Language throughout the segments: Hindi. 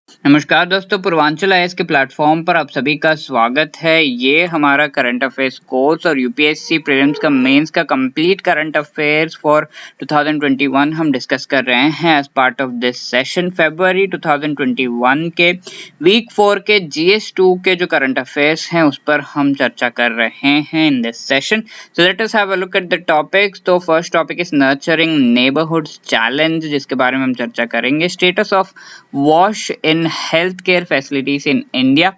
नमस्कार दोस्तों, पूर्वांचल आईएएस के प्लेटफॉर्म पर आप सभी का स्वागत है। ये हमारा करंट अफेयर्स कोर्स और यूपीएससी प्रीलिम्स का मेंस का कंप्लीट करंट अफेयर्स फॉर 2021 हम डिस्कस कर रहे हैं as part of this session. फरवरी 2021 के वीक 4 के GS2 के जो करंट अफेयर्स हैं उस पर हम चर्चा कर रहे हैं in this session. So let us have a look at the topics. तो first topic is nurturing neighbourhoods challenge, जिसके बारे में हम चर्चा करेंगे। Status of WASH in healthcare facilities in India.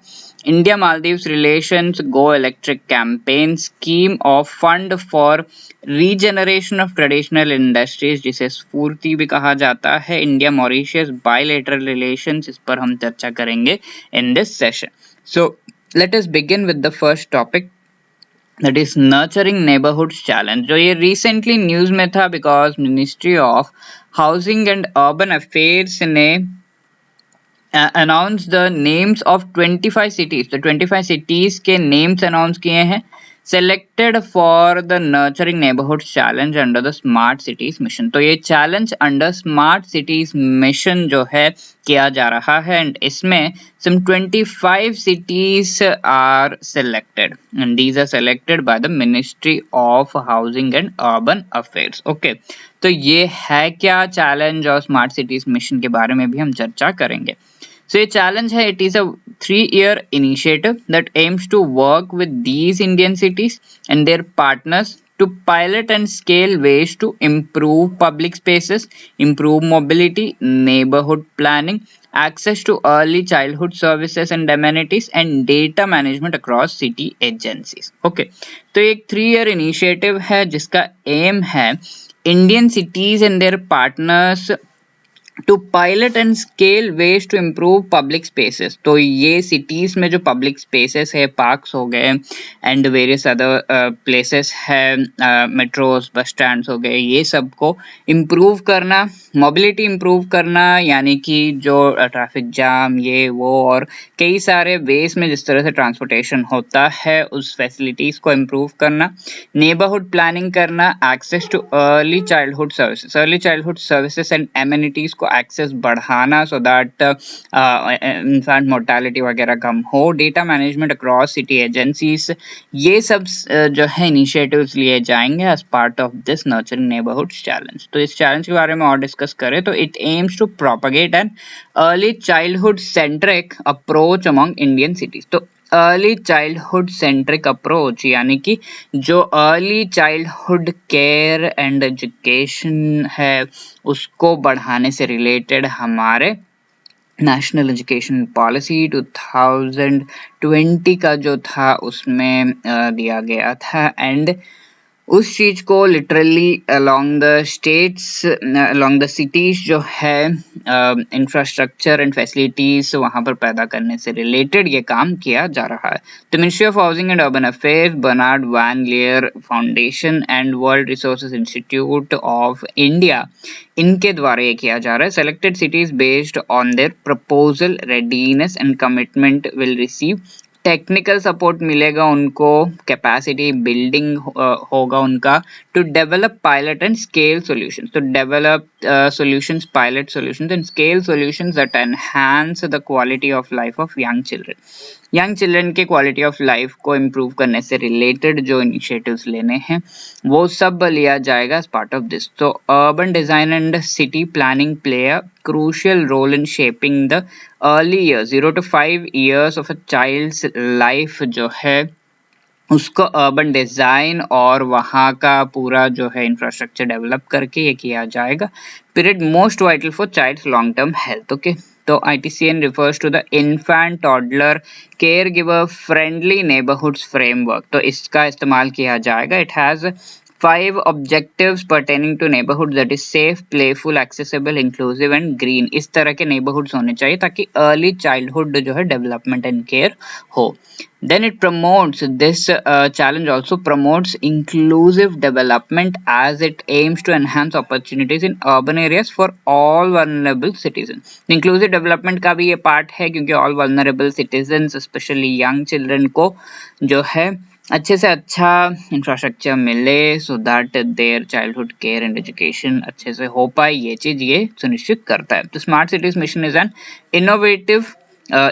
India-Maldives relations go electric campaign, scheme of fund for regeneration of traditional industries, जिसे स्फूर्ति भी कहा जाता है। इंडिया मॉरिशस बायलैटरल रिलेशंस, इस पर हम चर्चा करेंगे in this session. So let us begin with the first topic, that is nurturing neighborhoods challenge, जो ये recently न्यूज में था because ministry of housing and urban affairs ने announce the names of 25 cities. तो 25 सिटीज के नेम्स अनाउंस किए हैं selected for the nurturing neighbourhood challenge under the smart cities mission. तो ये challenge under smart cities mission जो है किया जा रहा है एंड इसमें some 25 cities are selected and these are selected by the Ministry of Housing and Urban Affairs. Okay, तो ये है क्या चैलेंज और स्मार्ट सिटीज मिशन के बारे में भी हम चर्चा करेंगे। So ये challenge है, it is a 3-year initiative that aims to work with these Indian cities and their partners to pilot and scale ways to improve public spaces, improve mobility, neighborhood planning, access to early childhood services and amenities, and data management across city agencies. Okay, तो एक 3-year initiative है जिसका aim है Indian cities and their partners to pilot and scale ways to improve public spaces. तो ये सिटीज में जो पब्लिक स्पेसेस है, पार्क्स हो गए एंड वेरियस अदर प्लेसेस है, मेट्रोस, बस स्टैंड्स हो गए, ये सब को इम्प्रूव करना, मोबिलिटी इम्प्रूव करना, यानी कि जो ट्रैफिक जाम ये वो और कई सारे वेज में जिस तरह से ट्रांसपोर्टेशन होता है उस फैसिलिटीज को इम्प्रूव करना, नेबरहुड प्लानिंग करना, access to early childhood services and amenities को एक्सेस बढ़ाना सो दैट इन्फेंट मोर्टेलिटी वगैरह कम हो, data management across city agencies, ये सब जो है इनिशिएटिव्स लिए जाएंगे as part of this nurturing neighbourhoods challenge. तो इस चैलेंज के बारे में और डिस्कस करें तो it aims to propagate an early childhood centric approach among Indian cities. तो अर्ली चाइल्डहुड सेंट्रिक अप्रोच यानी कि जो early childhood care and education है उसको बढ़ाने से रिलेटेड हमारे नेशनल एजुकेशन पॉलिसी 2020 का जो था उसमें दिया गया था एंड उस चीज को literally along the states, along the cities जो है इंफ्रास्ट्रक्चर एंड फैसिलिटीज वहां पर पैदा करने से रिलेटेड ये काम किया जा रहा है। तो ministry of housing and urban affairs, Bernard van Leer foundation and world resources institute of India, इनके द्वारा ये किया जा रहा है। Selected cities based on their proposal readiness and commitment will receive technical support मिलेगा उनको, कैपेसिटी बिल्डिंग होगा उनका to develop pilot and scale solutions, तो develop solutions, pilot solutions and scale solutions that enhance the quality of life of young children. Young children के क्वालिटी ऑफ लाइफ को इम्प्रूव करने से रिलेटेड जो इनिशिएटिव्स लेने हैं वो सब लिया जाएगा एज पार्ट ऑफ दिस। तो urban design and city planning play a crucial role in shaping the early years 0 to 5 years of a child's life जो है उसको अर्बन डिजाइन और वहाँ का पूरा जो है इंफ्रास्ट्रक्चर डेवलप करके ये किया जाएगा। Period most vital for child's long term health. Okay, तो ITCN refers to the infant toddler caregiver friendly neighborhoods framework, तो इसका इस्तेमाल किया जाएगा। It has 5 objectives pertaining to neighborhoods, that is safe, playful, accessible, inclusive and green। इस तरह के neighborhoods होने चाहिए ताकि early childhood जो है development and care हो। Then it promotes, this challenge also promotes inclusive development as it aims to enhance opportunities in urban areas for all vulnerable citizens। Inclusive development का भी ये part है क्योंकि all vulnerable citizens, especially young children को जो है अच्छे से अच्छा इंफ्रास्ट्रक्चर मिले so that their childhood care and education अच्छे से हो पाए, ये चीज ये सुनिश्चित करता है। तो smart cities mission is an innovative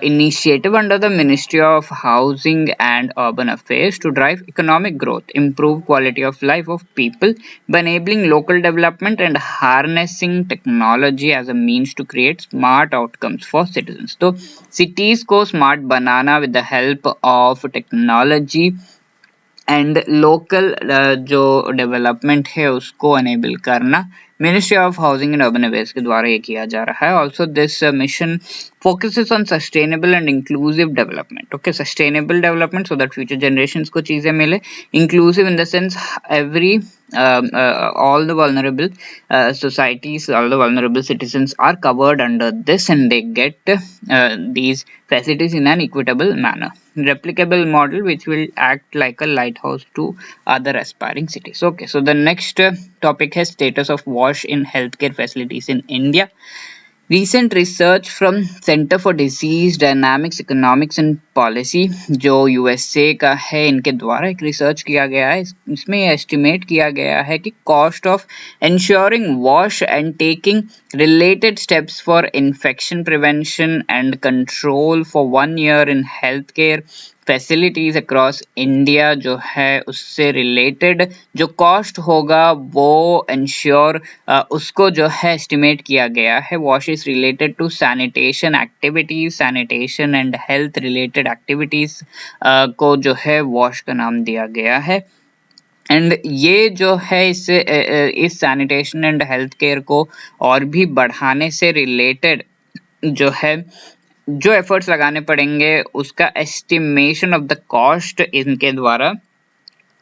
initiative under the Ministry of Housing and Urban Affairs to drive economic growth, improve quality of life of people by enabling local development and harnessing technology as a means to create smart outcomes for citizens. तो cities को smart banana with the help of technology and local जो डेवलपमेंट है उसको एनेबल करना ministry of housing and urban affairs के द्वारा ये किया जा रहा है। Also this mission focuses on sustainable and inclusive development. Okay, sustainable development so that future generations को चीजें मिले, inclusive in the sense every all the vulnerable societies, all the vulnerable citizens are covered under this and they get these facilities in an equitable manner. Replicable model which will act like a lighthouse to other aspiring cities. Okay, so the next topic is status of WASH in healthcare facilities in India. Recent research from Center for Disease Dynamics Economics and Policy जो यूएसए का है, इनके द्वारा एक रिसर्च किया गया है। इसमें एस्टिमेट किया गया है कि cost of ensuring wash and taking related steps for infection prevention and control for 1 year in healthcare facilities across India जो है उससे रिलेटेड जो कॉस्ट होगा वो इंश्योर उसको जो है एस्टिमेट किया गया है। वॉश is related to sanitation activities, sanitation and health related activities को जो है वॉश का नाम दिया गया है। एंड ये जो है इस सैनिटेशन एंड हेल्थ केयर को और भी बढ़ाने से रिलेटेड जो है जो एफर्ट्स लगाने पड़ेंगे उसका एस्टिमेशन ऑफ द कॉस्ट इनके द्वारा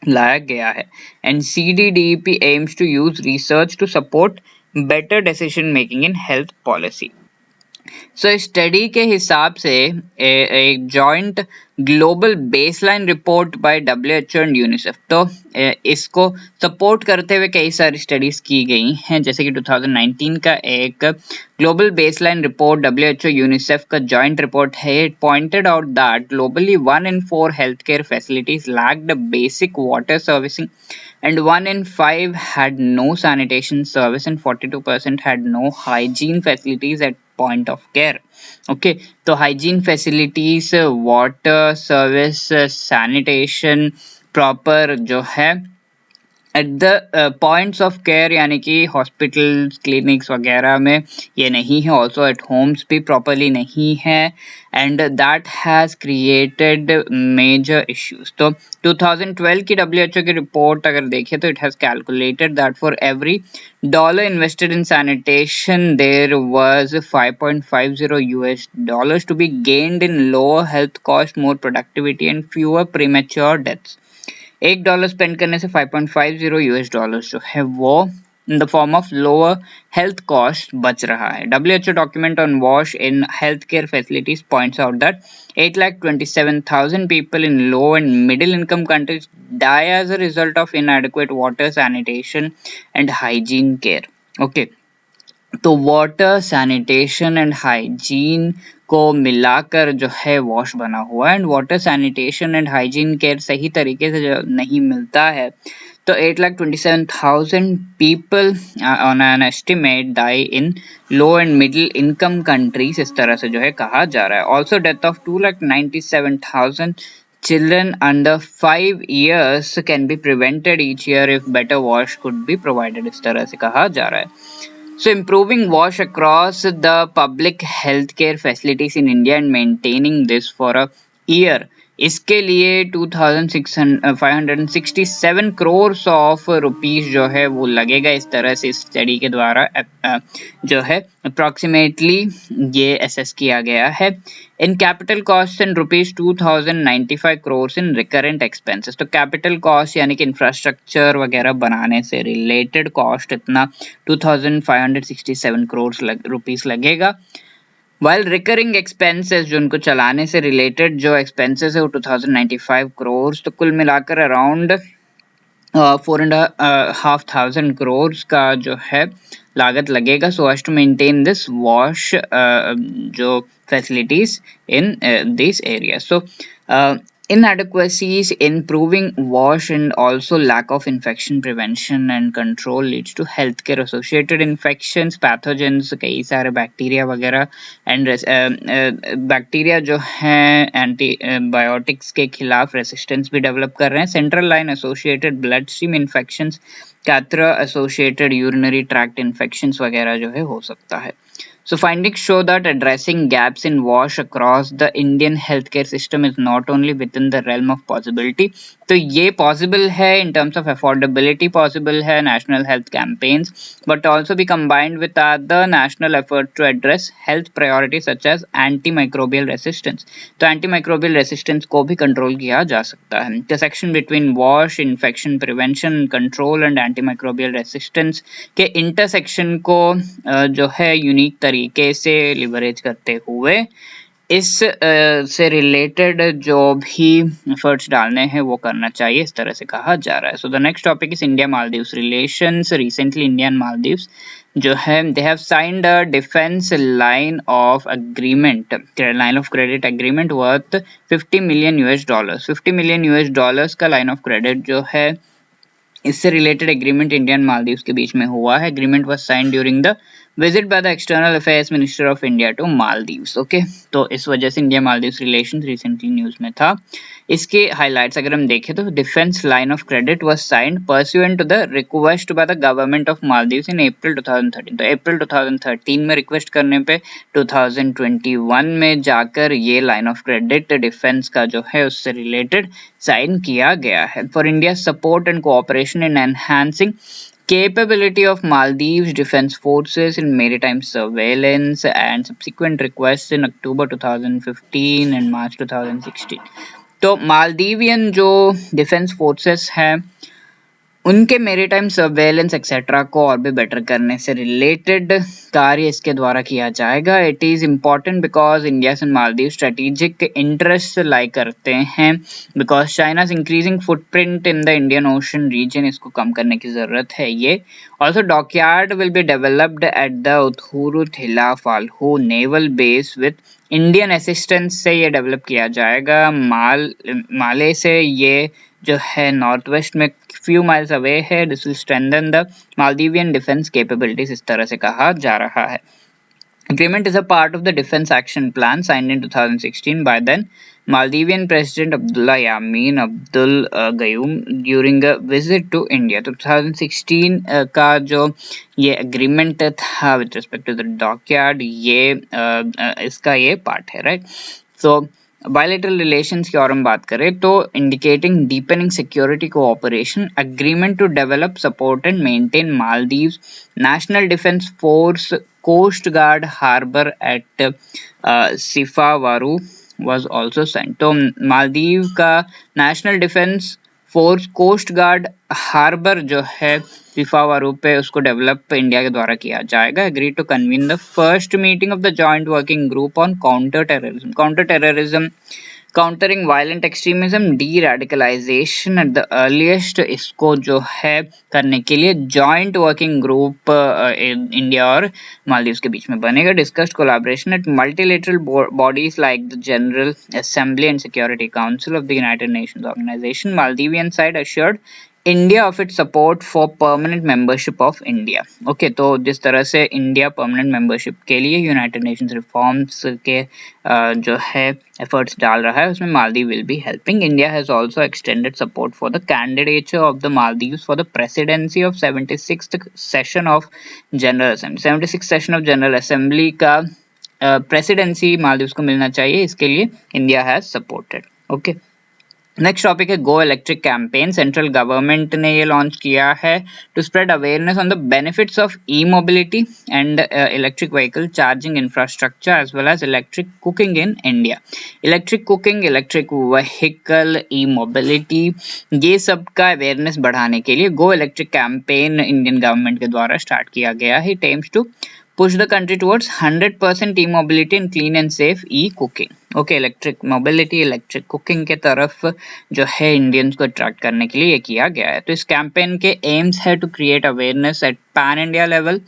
लाया गया है। And CDDEP aims to use research to support better decision making in health policy. So study के हिसाब से एक joint global baseline report by WHO and UNICEF, तो इसको सपोर्ट करते हुए कई सारी स्टडीज की गई हैं, जैसे कि 2019 का एक global baseline report WHO UNICEF का जॉइंट रिपोर्ट है। It pointed out that globally 1 in 4 healthcare facilities lacked basic water servicing and 1 in 5 had no sanitation service and 42% had no hygiene facilities at point of care. Okay, तो hygiene facilities, water service, sanitation proper जो है at the points of care यानी कि हॉस्पिटल्स क्लिनिक्स वगैरह में ये नहीं है, ऑल्सो एट होम्स भी प्रॉपरली नहीं है and that has created major issues. तो 2012 की WHO की रिपोर्ट अगर देखें तो it has calculated that for every dollar invested in sanitation there was $5.50 to be gained in lower health cost, more productivity and fewer premature deaths। $1 spend करने से $5.50 जो है वो in the form of lower health cost बच रहा है। WHO document on wash in healthcare facilities points out that 8,27,000 people in low and middle income countries die as a result of inadequate water, sanitation and hygiene care. Okay, तो वाटर, सैनिटेशन एंड हाइजीन को मिलाकर जो है वॉश बना हुआ है and water, sanitation and hygiene care सही तरीके से जो नहीं मिलता है तो 8,27,000 people on an estimate die in low and middle income countries, इस तरह से जो है कहा जा रहा है। Also death of 2,97,000 children under 5 years can be prevented each year if better wash could be provided, इस तरह से कहा जा रहा है। So improving wash across the public healthcare facilities in India and maintaining this for a year, इसके लिए 2,567 crores of rupees जो है वो लगेगा, इस तरह से स्टडी के द्वारा जो है अप्रोक्सीमेटली ये असेस किया गया है। In capital cost and rupees 2,095 crores in recurrent expenses. तो कैपिटल कॉस्ट यानी कि इंफ्रास्ट्रक्चर वगैरह बनाने से रिलेटेड कॉस्ट इतना 2,567 crores रुपीस लगेगा, वाइल रिकरिंग एक्सपेंसेस जो उनको चलाने से रिलेटेड जो एक्सपेंसेस है वो 2,095 crores, तो कुल मिलाकर अराउंड 4,500 crores का जो है लागत लगेगा so as to maintain this wash जो facilities in this area. So Inadequacies in proving wash and also lack of infection prevention and control leads to healthcare associated infections, pathogens, कई सारे बैक्टीरिया वगैरह एंड बैक्टीरिया जो हैं एंटीबायोटिक्स के खिलाफ रेसिस्टेंस भी डेवलप कर रहे हैं. Central line associated blood stream infections, catheter associated urinary tract infections वगैरह जो है हो सकता है. So findings show that addressing gaps in WASH across the Indian healthcare system is not only within the realm of possibility, तो ये possible है in terms of affordability, possible है national health campaigns, but also be combined with other national efforts to address health priorities such as antimicrobial resistance. तो antimicrobial resistance को भी control किया जा सकता है. Intersection between WASH, infection prevention, control and antimicrobial resistance के intersection को जो है यूनिक तरीके से लिवरेज करते हुए इस से रिलेटेड जो भी एफर्ट्स डालने हैं वो करना चाहिए, इस तरह से कहा जा रहा है. So the next topic is India Maldives relations. Recently India and Maldives जो है they have signed a defence line of agreement, line of credit agreement worth $50 million. $50 million का लाइन ऑफ क्रेडिट जो है इससे related agreement India and Maldives के बीच में हुआ है. Agreement was signed during the visit by the external affairs minister of India to Maldives. Okay, तो इस वजह से India Maldives relations recently news में था. इसके हाइलाइट्स अगर हम देखें तो defence line of credit was signed pursuant to the request by the government of Maldives in April 2013. तो अप्रैल 2013 में रिक्वेस्ट करने पे 2021 में जाकर ये लाइन ऑफ क्रेडिट डिफेंस का जो है उससे रिलेटेड साइन किया गया है. For India support and cooperation in enhancing capability of Maldives Defense Forces in maritime surveillance and subsequent requests in October 2015 and March 2016. तो मालदीवियन जो डिफेंस फोर्सेस हैं उनके मेरीटाइम सर्वेलेंस एक्सेट्रा को और भी बेटर करने से रिलेटेड कार्य इसके द्वारा किया जाएगा. It is important because India and Maldive strategic interest lie करते हैं, because China's increasing footprint in the Indian Ocean region, इसको कम करने की जरूरत है. ये also dockyard will be developed at the Uthuru Thila Falhu naval base with Indian assistance से ये डेवलप किया जाएगा. माले से ये जो है नॉर्थ वेस्ट में few miles away है. This will strengthen the Maldivian defense capabilities, इस तरह से कहा जा रहा है. Agreement is a part of the Defense Action Plan signed in 2016 by then Maldivian President Abdullah Yameen Abdul Gayoom during a visit to India. तो 2016 का जो ये agreement था with respect to the dockyard, ये इसका ये part है, right? So बायलैटरल रिलेशंस की और हम बात करें तो indicating deepening security cooperation, agreement to develop support and maintain Maldives national defence force coast guard harbour at Sifavaru was also signed. तो मालदीव का national defence force coast guard harbour जो है सिफावारू पे उसको डेवलप इंडिया के द्वारा किया जाएगा. Agree to convene the first meeting of the joint working group on counter terrorism, countering violent extremism, de radicalisation at the earliest. इसको जो है करने के लिए जॉइंट वर्किंग ग्रुप इंडिया और मालदीव्स के बीच में बनेगा. Discussed collaboration at multilateral bodies like the General Assembly and Security Council of the United Nations Organisation. Maldivian side assured India of it support for permanent membership of India. Okay, तो जिस तरह से इंडिया परमानेंट मेंबरशिप के लिए यूनाइटेड नेशंस रिफॉर्म्स के जो है एफर्ट्स डाल रहा है उसमें Maldives will be helping. India has also extended support for the candidature of the Maldives for the presidency of 76th session of general assembly. 76th session of general assembly का प्रेसिडेंसी मालदीव्स को मिलना चाहिए, इसके लिए India has supported. Okay, next topic है go electric campaign. Central government ने ये लॉन्च किया है to spread awareness on the benefits of e mobility and electric vehicle charging infrastructure as well as electric cooking in India. Electric cooking, electric vehicle, e mobility, ये सब का अवेयरनेस बढ़ाने के लिए go electric campaign Indian government के द्वारा स्टार्ट किया गया है. It aims to push the country towards 100% e-mobility and clean and safe e-cooking. Okay, electric mobility, electric cooking के तरफ जो है इंडियंस को अट्रैक्ट करने के लिए ये किया गया है. तो इस कैंपेन के एम्स है to create awareness at pan India level,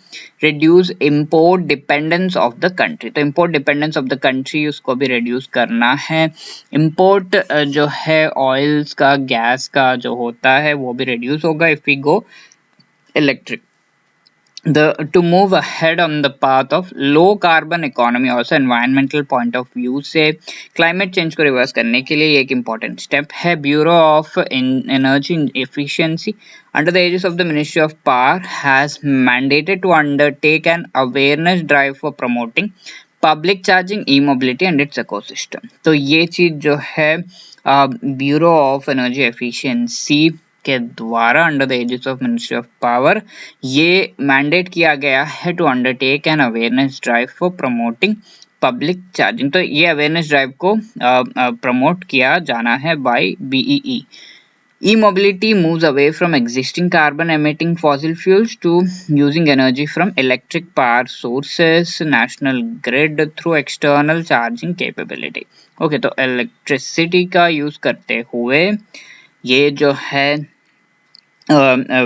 reduce import dependence of the country. तो import dependence of the country उसको भी रिड्यूस करना है. इम्पोर्ट जो है ऑयल्स का, गैस का जो होता है वो भी रिड्यूस होगा if we go electric. To move ahead on the path of low carbon economy, also environmental point of view से climate change को reverse करने के लिए ये एक important step है. Bureau of Energy Efficiency under the aegis of the Ministry of Power has mandated to undertake an awareness drive for promoting public charging, e-mobility and its ecosystem. तो ये चीज जो है Bureau of Energy Efficiency के द्वारा under the aegis of ministry of power ये मैंडेट किया गया है to undertake an awareness drive for promoting public charging. तो ये अवेयरनेस ड्राइव को प्रमोट किया जाना है by BEE. E-mobility moves away from existing carbon emitting fossil fuels to using energy from electric power sources, national grid through external charging capability. Okay, तो इलेक्ट्रिसिटी का यूज करते हुए ये जो है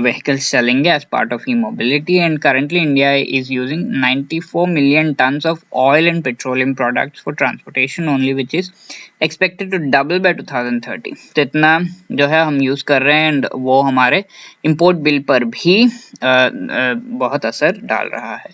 vehicles चलेंगे as part of e-mobility. And currently India is using 94 million tons of oil and petroleum products for transportation only, which is expected to double by 2030. तो इतना जो है हम यूज कर रहे हैं एंड वो हमारे import bill पर भी बहुत असर डाल रहा है.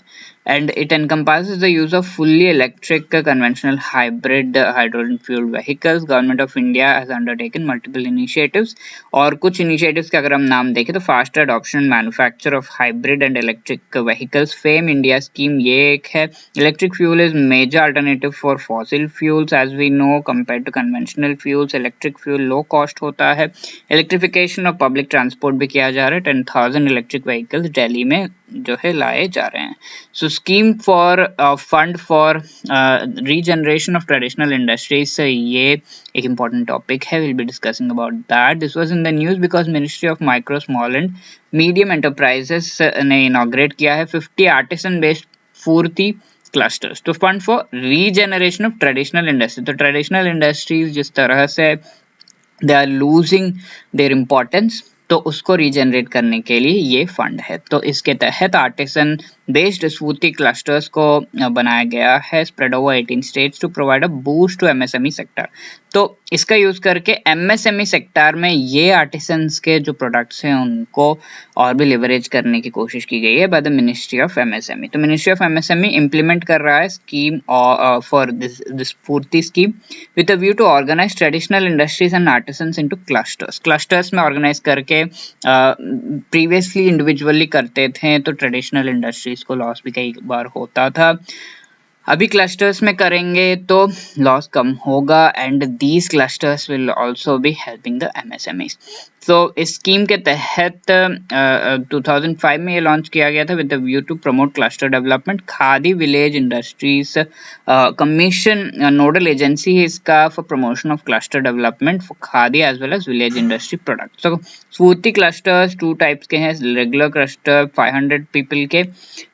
And it encompasses the use of fully electric, conventional, hybrid, hydrogen fueled vehicles. Government of India has undertaken multiple initiatives. और कुछ initiatives के अगर हम नाम देखें तो faster adoption and manufacture of hybrid and electric vehicles. FAME India scheme ये एक है. Electric fuel is major alternative for fossil fuels as we know compared to conventional fuels. Electric fuel low cost होता है. Electrification of public transport भी किया जा रहा है. 10,000 electric vehicles दिल्ली में जो है लाए जा रहे हैं. So scheme for fund for regeneration of traditional industries, ये एक important topic है. We'll be discussing about that. This was in the news because Ministry of Micro, Small and Medium Enterprises ने inaugurate किया है 50 artisan based फूर्ति clusters to fund for regeneration of traditional industries. तो traditional industries जिस तरह से they are losing their importance, तो उसको रीजनरेट करने के लिए ये फंड है. तो इसके तहत आर्टिसन बेस्ड स्फूर्ति क्लस्टर्स को बनाया गया है spread over 18 states to provide a boost to MSME sector. तो इसका यूज करके MSME सेक्टर में ये आर्टिसंस के जो प्रोडक्ट्स हैं उनको और भी लिवरेज करने की कोशिश की गई है by the ministry of MSME. तो मिनिस्ट्री ऑफ MSME इम्प्लीमेंट कर रहा है scheme for this SFURTI scheme with a view to organise traditional industries and artisans into clusters में ऑर्गेनाइज करके प्रीवियसली इंडिविजुअली करते थे तो ट्रेडिशनल इंडस्ट्रीज को लॉस भी कई बार होता था. अभी क्लस्टर्स में करेंगे तो लॉस कम होगा and these clusters will also be helping the MSMEs. तो इस स्कीम के तहत 2005 में ये लॉन्च किया गया था with the view to promote cluster development. Khadi village industries commission nodal agency है इसका for promotion of cluster development for khadi as well as village industry products. तो स्फूर्ति क्लस्टर्स 2 टाइप्स के हैं. रेगुलर क्लस्टर 500 पीपल के,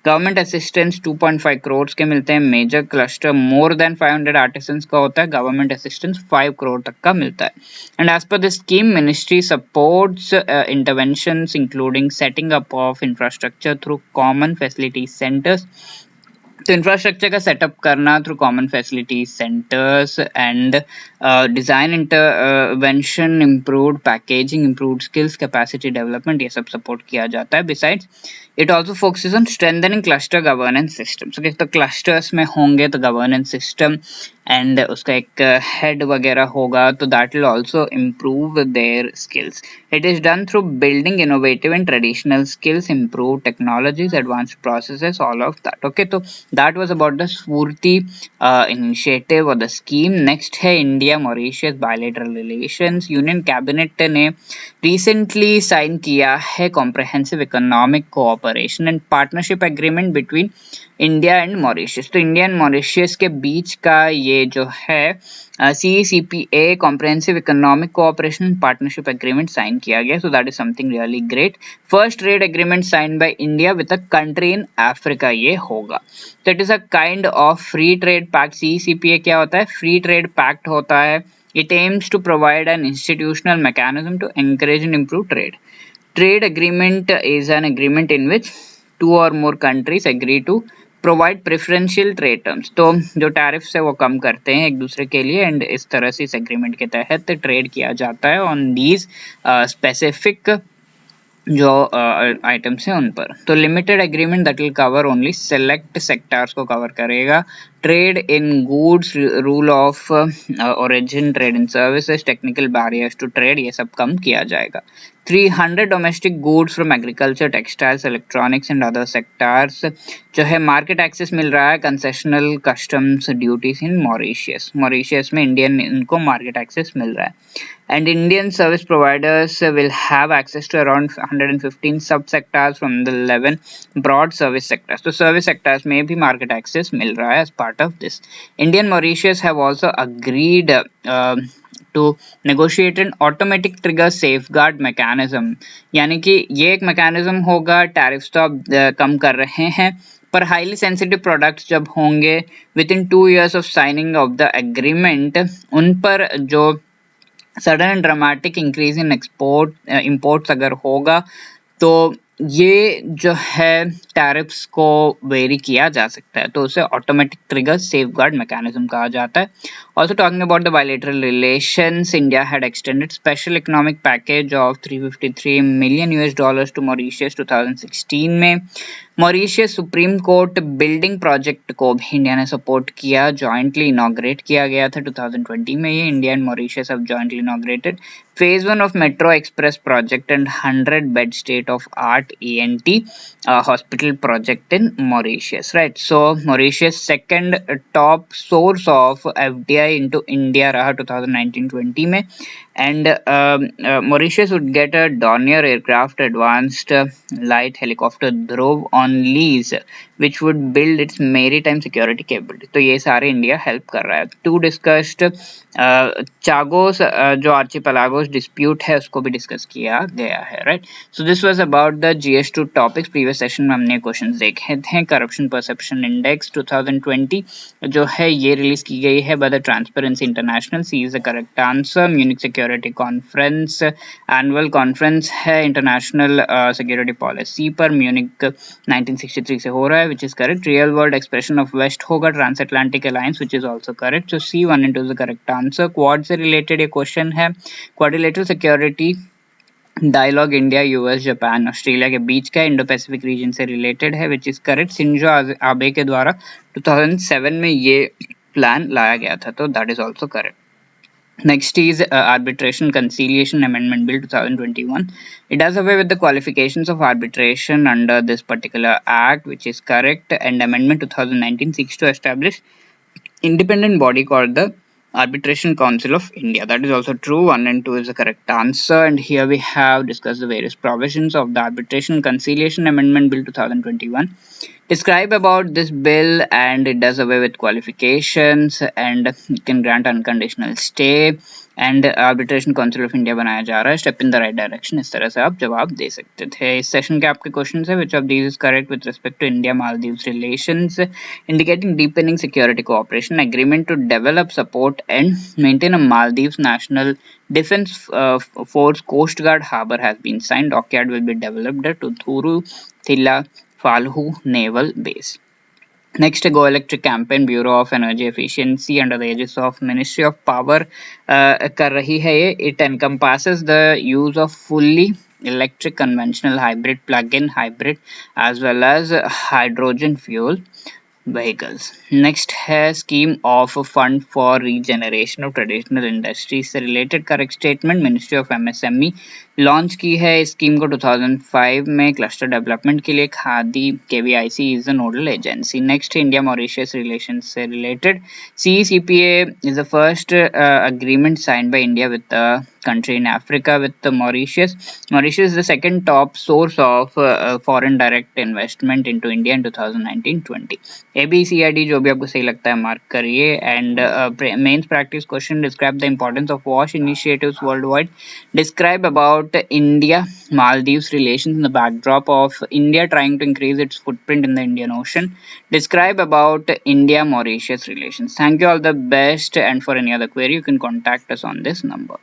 गवर्नमेंट असिस्टेंस 2.5 करोड़ के मिलते हैं. Major cluster more than 500 artisans का होता है, गवर्नमेंट असिस्टेंस 5 करोड़ तक का मिलता है. And as per this scheme ministry supports interventions including setting up of infrastructure through common facility centers. तो इंफ्रास्ट्रक्चर का सेटअप करना through common facility centres and design intervention, improved packaging, improved skills, capacity development, ये सब सपोर्ट किया जाता है. Besides it also focuses on strengthening cluster governance system. तो क्लस्टर्स में होंगे तो गवर्नेंस सिस्टम एंड उसका एक हेड वगैरह होगा तो that will also improve their skills. It is done through building innovative and traditional skills, improve technologies, advanced processes, all of that. Okay, तो that was about the Spurti initiative or the scheme. Next है India Mauritius bilateral relations. Union Cabinet ने recently sign किया है Comprehensive Economic Cooperation cooperation and partnership agreement between India and Mauritius. तो इंडिया एंड मॉरिशस के बीच का ये जो है CECPA comprehensive economic cooperation partnership agreement sign किया गया। So that is something really great. First trade agreement sign by India with a country in Africa ये होगा। तो it is a kind of free trade pact. CECPA क्या होता है? फ्री ट्रेड पैक्ट होता है। It aims to provide an institutional mechanism to encourage and improve trade. Trade agreement is an agreement in which two or more countries agree to provide preferential trade terms. तो जो टैरिफ्स है वो कम करते हैं एक दूसरे के लिए एंड इस तरह से इस एग्रीमेंट के तहत ट्रेड किया जाता है ऑन दीज स्पेसिफिक जो आइटम्स हैं उन पर। तो limited agreement that will cover only select sectors को कवर करेगा। Trade in goods, rule of origin, trade in services, technical barriers to trade ये सब कम किया जाएगा। 300 domestic goods from agriculture, textiles, electronics and other sectors जो है मार्केट एक्सेस मिल रहा है concessional customs duties in Mauritius. Mauritius में इंडियन इनको मार्केट एक्सेस मिल रहा है। And Indian service providers will have access to around 115 subsectors from the 11 broad service sectors. So service sectors में भी market access मिल रहा है as part of this. India and Mauritius have also agreed to negotiate an automatic trigger safeguard mechanism. यानी कि ये एक mechanism होगा, tariffs तो अब कम कर रहे हैं पर highly sensitive products जब होंगे within 2 years of signing of the agreement उन पर जो sudden and dramatic increase in export imports अगर होगा तो ये जो है टैरिफ्स को वेरी किया जा सकता है। तो उसे ऑटोमेटिक ट्रिगर सेफगार्ड मैकेनिज्म कहा जाता है। Also talking about the bilateral relations, India had extended special economic package of $353 million to Mauritius 2016 में। Mauritius supreme court building project को भी इंडिया ने सपोर्ट किया, जॉइंटली इनॉग्रेट किया गया था 2020 में। ये India and Mauritius have jointly inaugurated phase 1 of metro express project and 100 bed state of art ENT hospital project in Mauritius, right? So Mauritius second top source of FDI into India रहा 2019-20 में and Mauritius would get a Dornier aircraft advanced light helicopter Dhruv on lease which would build its maritime security capability. तो ये सारे इंडिया हेल्प कर रहा है। टू डिस्कस्ड चागोस जो आर्चिपेलागोस डिस्प्यूट है उसको भी डिस्कस किया गया है, right. So this was about the GS2 topics. Previous session में हमने क्वेश्चंस देखे थे। करप्शन परसेप्शन इंडेक्स 2020 जो है ये रिलीज की गई है by the transparency international. C is the correct answer. Munich security conference annual conference है इंटरनेशनल सिक्योरिटी पॉलिसी पर, म्यूनिक 1963 से हो रहा है, which is correct. Real world expression of west होगा transatlantic alliance, which is also correct. So C1 and 2 is the correct answer। Quad से रिलेटेड ये क्वेश्चन है। Quadrilateral security dialogue India, US, Japan, Australia के बीच का इंडो पैसिफिक रीजन से रिलेटेड है, which is correct. Shinzo Abe के द्वारा 2007 में ये प्लान लाया गया था, तो that is also correct. Next is Arbitration Conciliation Amendment Bill 2021. It does away with the qualifications of arbitration under this particular act, which is correct. And Amendment 2019 seeks to establish independent body called the Arbitration Council of India. That is also true. 1 and 2 is the correct answer. And here we have discussed the various provisions of the Arbitration Conciliation Amendment Bill 2021. Describe about this bill, and it does away with qualifications and it can grant unconditional stay and arbitration council of India बनाया जा रहा है। Step in the right direction, इस तरह से आप जवाब दे सकते थे। इस सेशन के आपके क्वेश्चन है which of these is correct with respect to India Maldives relations, indicating deepening security cooperation, agreement to develop support and maintain a Maldives national defence force coast guard harbour has been signed, dockyard will be developed to Thuru Thila Falhu Naval Base. Next, Go Electric Campaign Bureau of Energy Efficiency under the aegis of Ministry of Power कर रही है ये। It encompasses the use of fully electric conventional hybrid, plug-in hybrid as well as hydrogen fuel vehicles. Next है Scheme of Fund for Regeneration of Traditional Industries से related correct statement। Ministry of MSME launch की है इस स्कीम को 2005 में क्लस्टर डेवलपमेंट के लिए। Khadi KVIC is the nodal agency. Next India Mauritius relation से related, CECPA is the first agreement signed by India with the country in Africa with Mauritius. Mauritius is the second top source of foreign direct investment into India in 2019-20. ABCID जो भी आपको सही लगता है mark करिए. And mains practice question, describe the importance of WASH initiatives worldwide. Describe about India Maldives relations in the backdrop of India trying to increase its footprint in the Indian Ocean. Describe about India Mauritius relations. Thank you, all the best, and for any other query you can contact us on this number.